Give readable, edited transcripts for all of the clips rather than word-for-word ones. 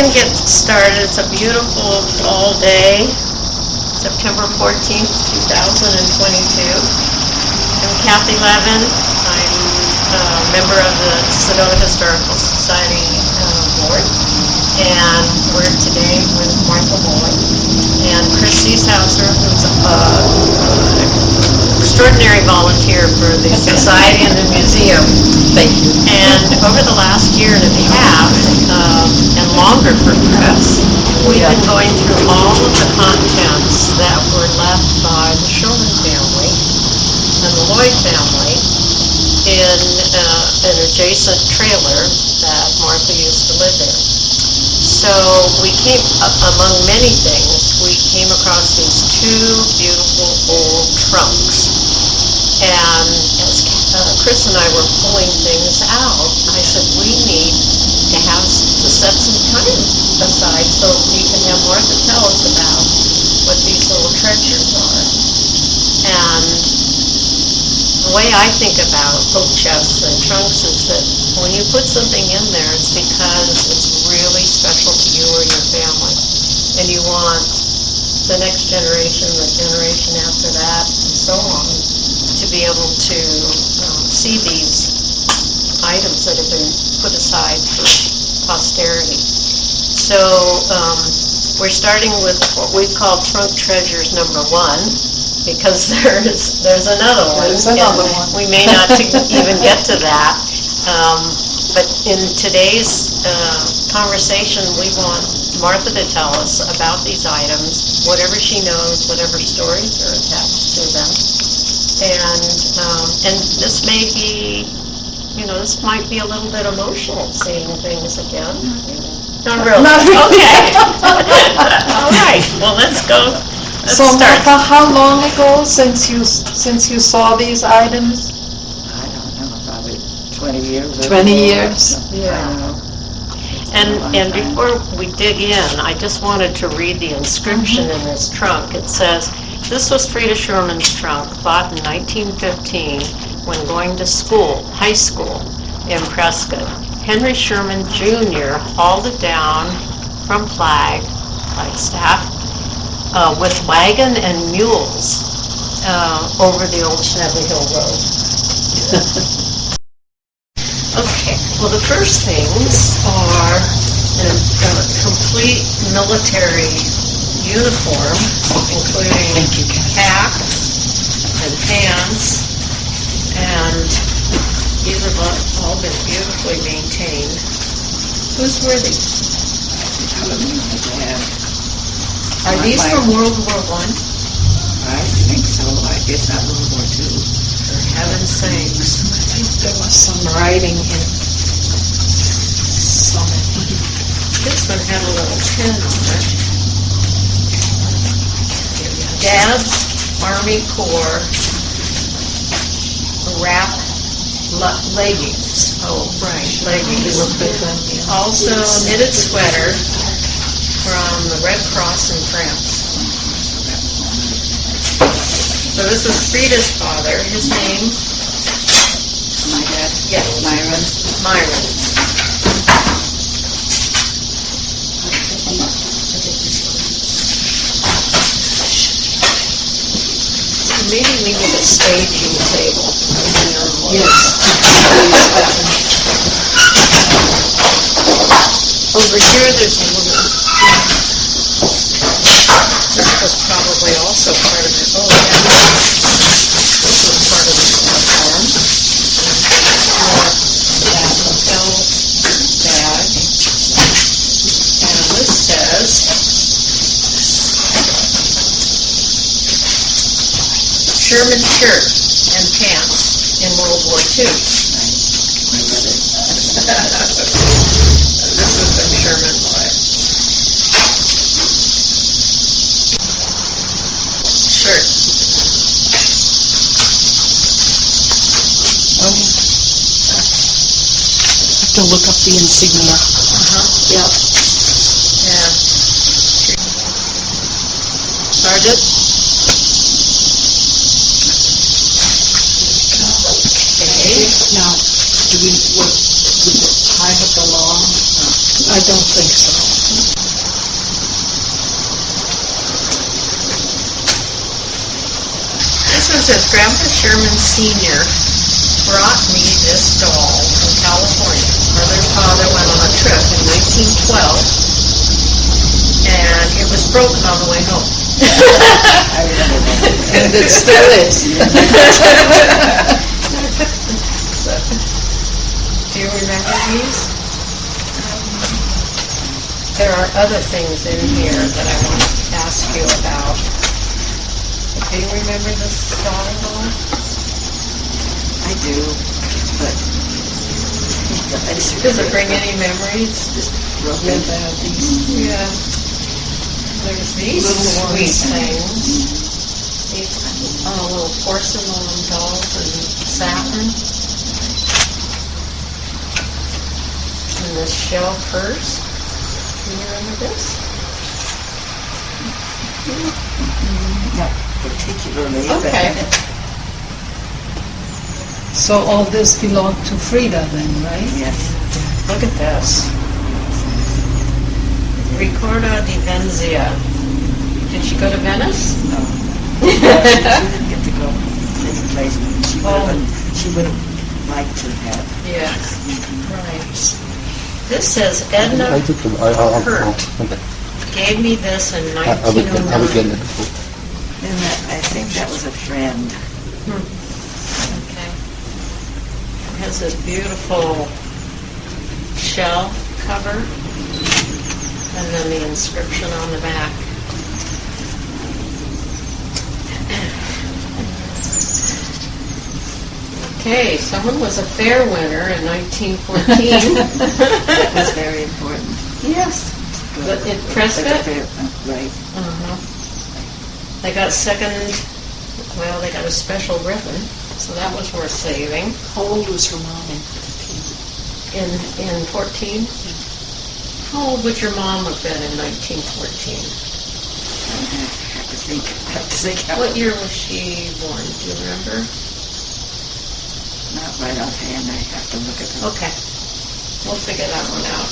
and get started. It's a beautiful fall day, September 14th, 2022. I'm Kathy Levin. I'm a member of the Sedona Historical Society board, and we're today with Martha Loy and Chris Seeholzer, who's an extraordinary volunteer for the Society and the Museum. Thank you. And over the last year and a half, and longer for Chris, we've been going through all of the contents that were left by the Sherman family and the Loy family in an adjacent trailer that Martha used to live in. So we came, among many things, we came across these two beautiful old trunks. And as Chris and I were pulling things out, I said, we need to set some time aside so we can have Martha tell us about what these little treasures are. And the way I think about oak chests and trunks is that when you put something in there, it's because it's really special to you or your family. And you want the next generation, the generation after that, and so on, to be able to see these items that have been put aside for posterity. So we're starting with what we've called Trunk Treasures number 1, because there's another one. There's another one. We may not even get to that. But in today's conversation, we want Martha to tell us about these items, whatever she knows, whatever stories are attached to them. And this may be, this might be a little bit emotional, seeing things again. Not really. Not really. Okay. All right. Well, let's go. So, Martha, how long ago since you saw these items? I don't know, probably 20 years. 20 years. Yeah. And before we dig in, I just wanted to read the inscription in this trunk. It says, "This was Frida Sherman's trunk, bought in 1915 when going to school, high school in Prescott. Henry Sherman Jr. hauled it down from Flagstaff, with wagon and mules over the old Schnebly Hill Road." Okay, well, the first things are a complete military uniform, including cap and pants, and these have all been beautifully maintained. Whose were these? Are these from World War I? I think so. I guess not World War II. For heaven's sakes. I think there was some writing in some of them. This one had a little pin on it. Dad's Army Corps wrap leggings. Oh, right, leggings. Also knitted sweater from the Red Cross in France. So this was Frida's father. His name? My dad? Yes. Myron. Maybe we need a staging table. Yes. Over here, there's a little. This was probably also part of it. Oh, yeah. This was part of the uniform. Lapel bag. And this says Sherman shirt and pants in World War II. This is from Sherman Loy. Shirt. Oh, yeah. I have to look up the insignia. Yep. Yeah. Sergeant? Okay. Now, do we, what, height of the law? I don't think so. This one says, Grandpa Sherman Sr. brought me this doll from California. Mother's father went on a trip in 1912, and it was broken on the way home. I remember that. And it still is. Do you remember these? There are other things in here that I want to ask you about. Do you remember this doll at all? I do, but Does it bring any memories? just broken. Yeah, they have these. Yeah. There's these Little sweet ones. things. These little porcelain dolls and satin. And this shell purse. Do you remember this? Not particularly. Okay. So all this belonged to Frida then, right? Yes. Look at this. Ricorda di Venezia. Did she go to Venice? No. She didn't get to go any place. She would have liked to have. Yes. Right. This says Edna Hurt gave me this in I would get 1909. it. And I think that was a friend. Okay. It has this beautiful shell cover and then the inscription on the back. Okay, someone was a fair winner in 1914. That was very important. Yes. But in Prescott? Right. Uh-huh. They got they got a special ribbon, so that was worth saving. How old was her mom In 14? How old would your mom have been in 1914? Have to think. What year was she born? Do you remember? Not right offhand. I have to look at them. Okay. We'll figure that one out.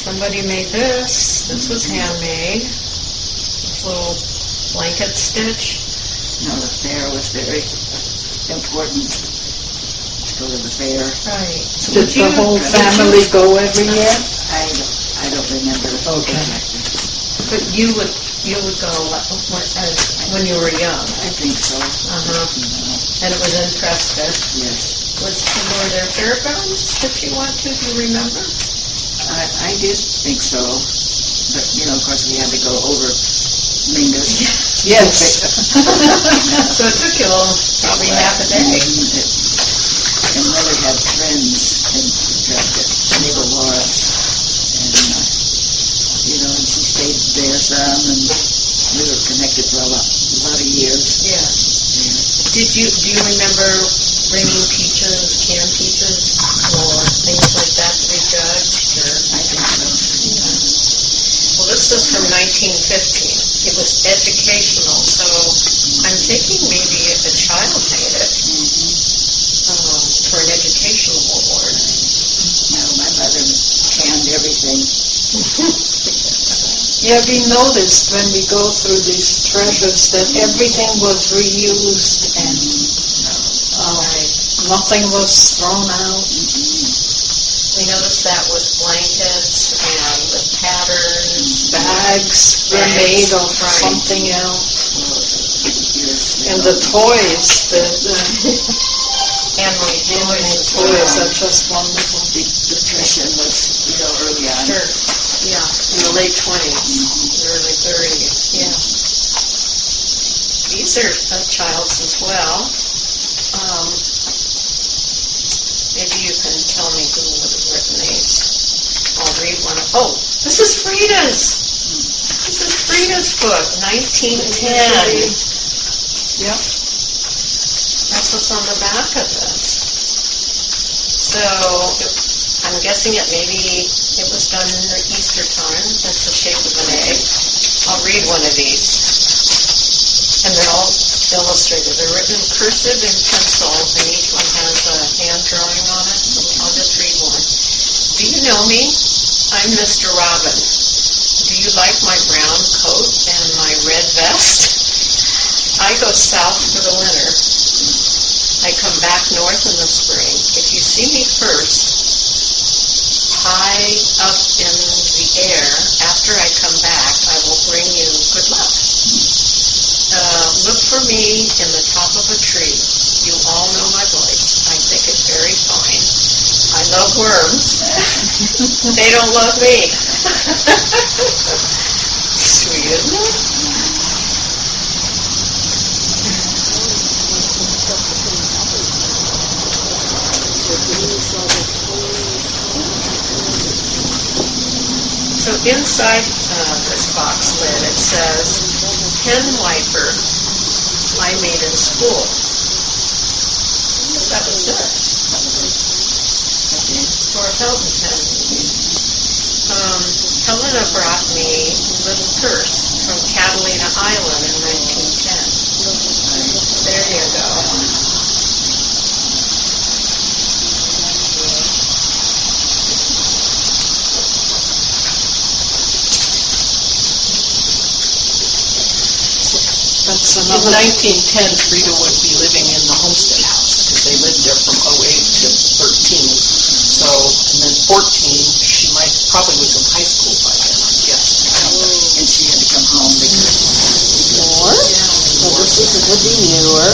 Somebody made this. This was handmade. This little blanket stitch. No, the fair was very important. To go to the fair. Right. So Did the whole family go every year? I don't remember. Okay. Exactly. But you would go when you were young. I think so. Uh-huh. And it was in Prescott. Yes. Were there fairgrounds that you went to? Do you remember? I do think so. But, of course, we had to go over Mingus. Yes. So it took you probably half a day. And Mother had friends in Prescott, neighbor Lawrence. And, and she stayed there some, and we were connected for a lot of years. Yeah. Do you remember bringing peaches, canned peaches, or things like that to be judged? Or? I think so. Well, this is from 1915. It was educational, so I'm thinking maybe if a child made it for an educational award. No, my mother canned everything. Yeah, we noticed when we go through these treasures that everything was reused and nothing was thrown out. We noticed that with blankets and with patterns. Bags were made of something else. And the toys, the Handmade handmade toys. toys are just wonderful. The depression was, early on. Sure. Yeah, in the late 20s, early 30s. Yeah. These are a child's as well. Maybe you can tell me who would have written these. I'll read one. Oh, this is Frida's. This is Frida's book, 1910. Yep. That's what's on the back of this. So I'm guessing maybe it was done in the Easter time. That's the shape of an egg. I'll read one of these. And they're all illustrated. They're written cursive in pencil, and each one has a hand drawing on it. So I'll just read one. Do you know me? I'm Mr. Robin. Do you like my brown coat and my red vest? I go south for the winter. I come back north in the spring. If you see me first, high up in the air, after I come back, I will bring you good luck. Look for me in the top of a tree. You all know my voice. I think it very fine. I love worms. They don't love me. Sweet, isn't it? So inside this box lid it says, pen wiper I made in school. That was it. For a fountain pen. Helena brought me little purse from Catalina Island in 1910. There you go. That's In another. 1910, Frida would be living in the homestead house because they lived there from 08 to 13. So, and then 14, she probably was in high school by then, I guess. And she had to come home because More? So this would be newer.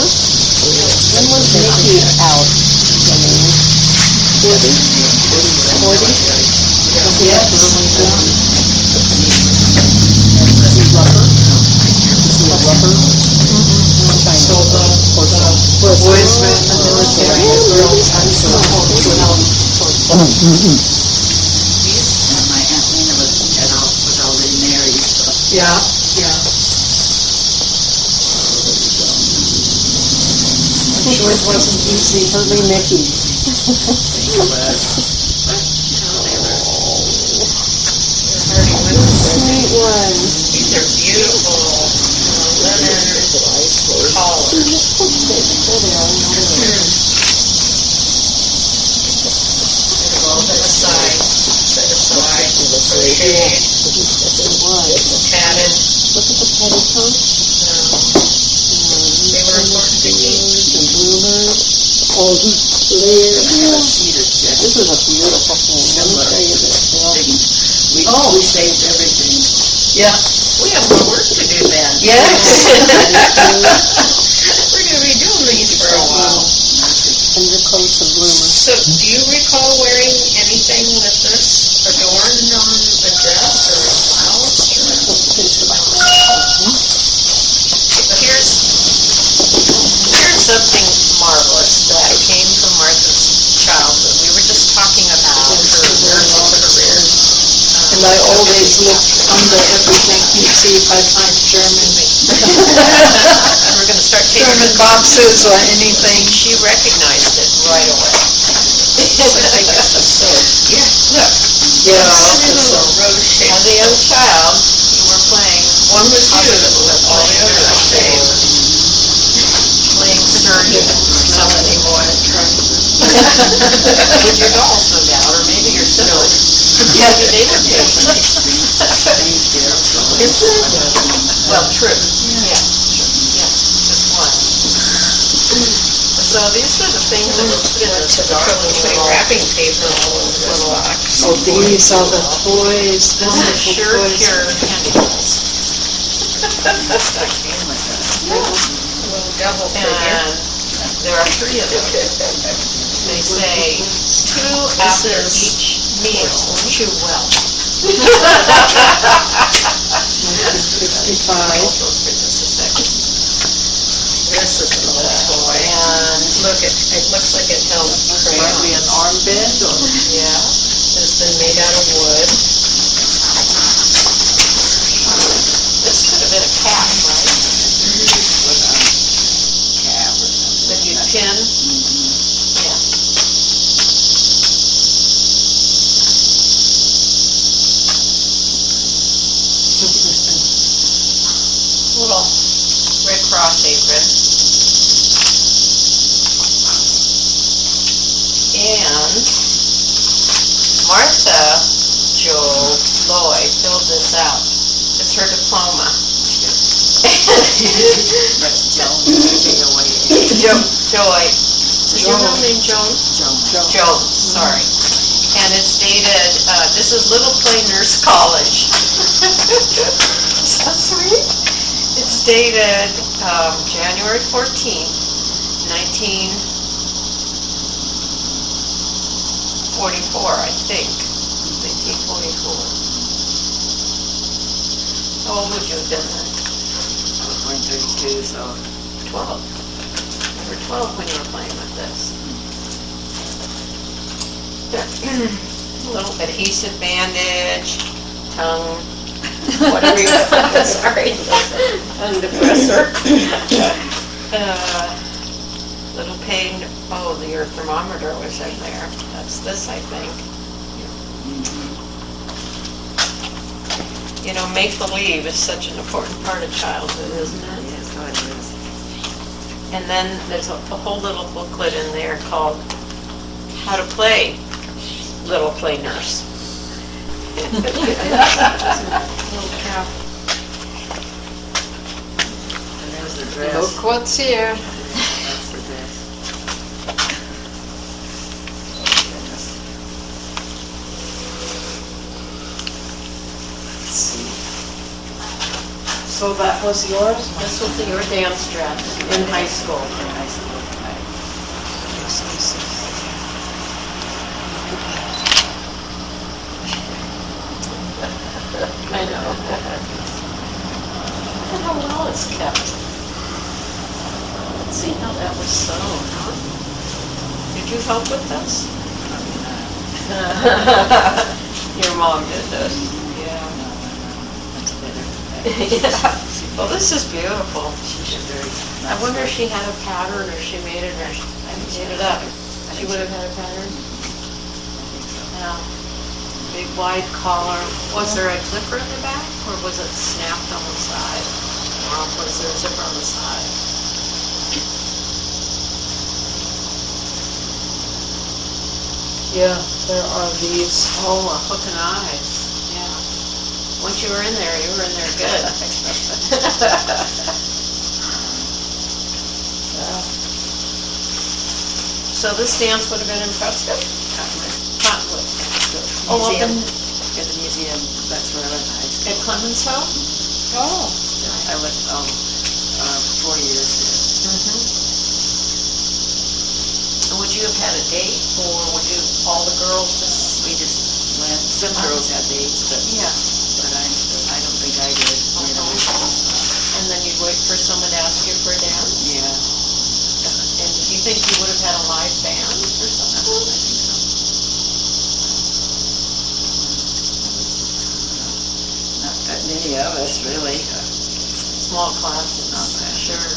When was Nikki out? I mean, 40? 40? So the boys were in the military, the girls went to the hotel. my Aunt Lena was already married, so Yeah, yeah. I'm sure it wasn't easy. Early Nikki. Sweet one. These are beautiful linen collars. All set aside, crocheted, tatted. Look at the petticoats. They were important to keep. And bloomers. Oh, layers. cedar chest. This is a beautiful thing. Let me show you this. We saved everything. Yeah, we have more work to do then. Yes. We're going to be doing these for a while. Undercoats of bloomers. So, do you recall wearing anything with this adorned on a dress or a blouse? Here's something marvelous that came from Martha's childhood. We were just talking about her nursing career. And I always look under everything to see if I find German We're going to start taking. German boxes or anything. She recognized it right away. I think it's a silk. Yeah, look. Yeah. Silly little rose-shaped. As a young child, you were playing. One was you, all the others are saved. Playing surgeon, somebody boy. With your dolls, no doubt, or maybe your siblings. Yeah, they were patients. Well, true. Yeah, just one. So these were the things that were put in this putting wrapping paper all over this box. Oh, these are the toys, This is wonderful sure toys. pure candy dolls. Little devil figure. And there are 3 of them. They say, two after each meal, chew well. 55. Also, for just a second. This is a little toy, and look, it looks like it held Probably an crayons. armband or Yeah, it's been made out of wood. This could have been a cap, right? Cab or something. That you'd pin. Yeah. Little Red Cross apron. And Martha Loy filled this out. It's her diploma. That's Joan, J-O-A-N. Joy. Is your middle name Joan? Joan, sorry. And it's dated, this is Little Plain Nurse College. So sweet. It's dated January 14th, 1944, I think. 1944. How old would you have been then? I was born 32, so 12. You were 12 when you were playing with this. A little adhesive bandage, tongue, whatever you want. Sorry. Tongue depressor. Little pain. Oh, your thermometer was in there. That's this, I think. You know, make-believe is such an important part of childhood, isn't it? yes, how it is. And then there's a whole little booklet in there called How to Play Little Play Nurse. Little cap. And there's the dress. Look what's here. That's the dress. Let's see. So that was yours? This was your dance dress in high school. In high school. I know. Look at how well it's kept. Let's see how that was sewn, huh? Did you help with this? Your mom did this. Yeah. Much better. Yeah. Well, this is beautiful. She's a very I wonder if she had a pattern or she made it or I made it up. She would have had a pattern. Yeah. Big wide collar. Was there a zipper in the back or was it snapped on the side? Or was there a zipper on the side? Yeah, there are these. Oh, a hook and eyes. Yeah. Once you were in there good. So this dance would have been in Prescott? Cottonwood. Oh, up in, At the museum, that's where I went to high school. at Clemenceau? Oh. I went 4 years And would you have had a date, or would you, all the girls just? there. We just went, some girls had dates, but Yeah. I don't think I did. You know. And then you'd wait for someone to ask you for a dance? Yeah, And do you think you would have had a live band or I something? think so. Not that many of us, really. Small classes, Small classes. sure.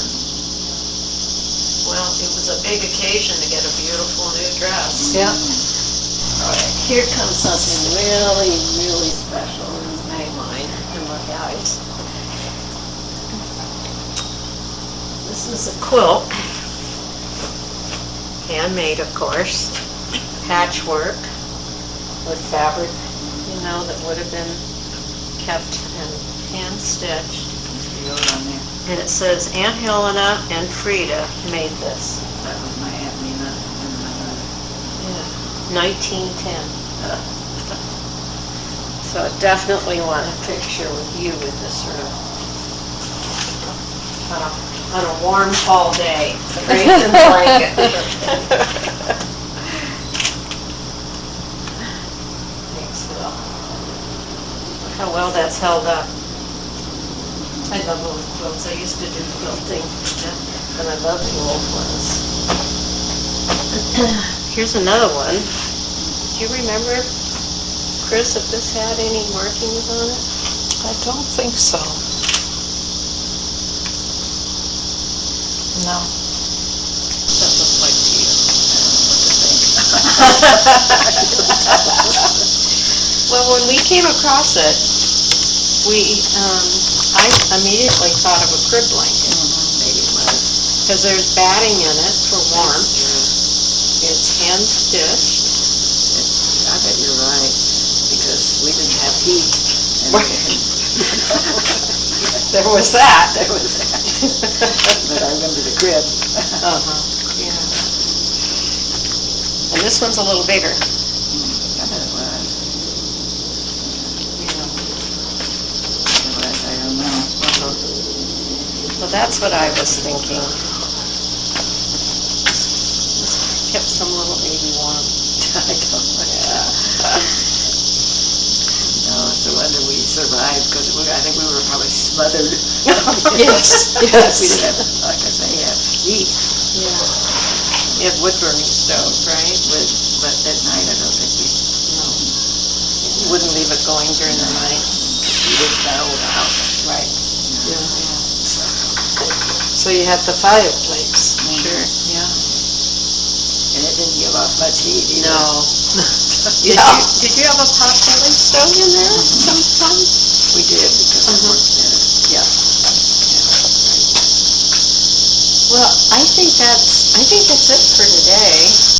Well, it was a big occasion to get a beautiful new dress. Yeah. All right, here comes something really, really special in my mind and my eyes. This is a quilt, handmade, of course, patchwork with fabric, you know, that would have been kept and hand-stitched. You wrote on there. And it says Aunt Helena and Frida made this. That was my Aunt Nina and my mother. 1910. So I definitely want a picture with you with this sort of, on a warm fall day, draped in a blanket. Thanks, Will. Look how well that's held up. I love old quilts. I used to do quilting, and I love the old ones. Here's another one. Do you remember, Chris, if this had any markings on it? I don't think so. No. That looks like to you. Well, when we came across it, I immediately thought of a crib blanket. Maybe it was. Because there's batting in it for warmth. It's hand stitched. I bet that, you're right, because we didn't have heat. There was that. There was that. But I remember the crib. Yeah. And this one's a little bigger. I bet it was. Yeah. It was, I don't know. Well, that's what I was thinking. Kept some little baby warm. I don't know. No, it's a wonder we survived, because I think we were probably smothered. Yes, We yes. didn't have, like I say, heat. Yeah. You have wood burning stove, right? But at night, I don't think we, No. You wouldn't leave it going during the night. we lived in that old house. Right. Yeah. So, So you had the fireplace. Sure. Yeah. and it didn't give off much heat either. No. Yeah. Did you have a pot belly stove in there sometime? We did, because I worked there. Yeah. Well, I think that's it for today.